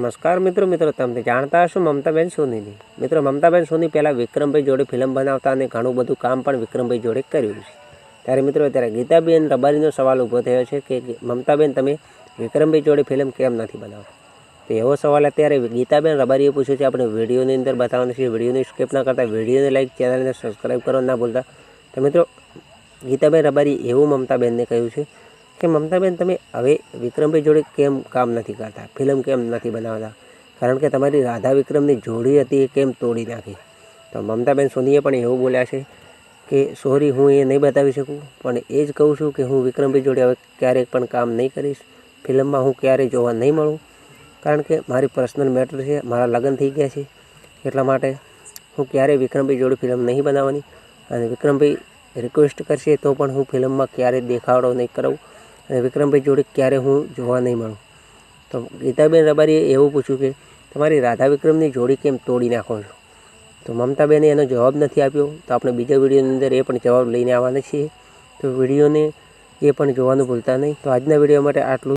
નમસ્કાર મિત્રો તમે જાણતા હશો મમતાબેન સોનીની। મિત્રો મમતાબેન સોની પહેલાં વિક્રમભાઈ જોડે ફિલ્મ બનાવતા અને ઘણું બધું કામ પણ વિક્રમભાઈ જોડે કર્યું છે। ત્યારે મિત્રો અત્યારે ગીતાબેન રબારીનો સવાલ ઊભો થયો છે કે મમતાબેન તમે વિક્રમભાઈ જોડે ફિલ્મ કેમ નથી બનાવતા। તો એવો સવાલ અત્યારે ગીતાબેન રબારીએ પૂછ્યો છે। આપણે વિડીયોની અંદર બતાવવાનું છે, વિડીયોની સ્કીપ ના કરતા વિડીયોને લાઈક, ચેનલને સબસ્ક્રાઈબ કરવા ના ભૂલતા। તો મિત્રો ગીતાબેન રબારી એવું મમતાબેનને કહ્યું છે કે મમતાબેન તમે હવે વિક્રમભાઈ જોડે કેમ કામ નથી કરતા, ફિલ્મ કેમ નથી બનાવતા, કારણ કે તમારી રાધા વિક્રમની જોડી હતી એ કેમ તોડી નાખી। તો મમતાબેન સોનીએ પણ એવું બોલ્યા છે કે સોરી હું એ નહીં બતાવી શકું, પણ એ જ કહું છું કે હું વિક્રમભાઈ જોડે હવે ક્યારેક પણ કામ નહીં કરીશ, ફિલ્મમાં હું ક્યારેય જોવા નહીં મળું, કારણ કે મારી પર્સનલ મેટર છે, મારા લગ્ન થઈ ગયા છે, એટલા માટે હું ક્યારેય વિક્રમભાઈ જોડે ફિલ્મ નહીં બનાવવાની। અને વિક્રમભાઈ રિક્વેસ્ટ કરશે તો પણ હું ફિલ્મમાં ક્યારેય દેખાડો નહીં કરાવું અને વિક્રમભાઈ જોડે ક્યારે હું જોવા નહીં મળું। તો ગીતાબેન રબારીએ એવું પૂછ્યું કે તમારી રાધા વિક્રમની જોડી કેમ તોડી નાખો છો। તો મમતાબેને એનો જવાબ નથી આપ્યો। તો આપણે બીજા વિડીયોની અંદર એ પણ જવાબ લઈને આવવાના છીએ। તો વિડીયોને એ પણ જોવાનું ભૂલતા નહીં। તો આજના વિડીયો માટે આટલું।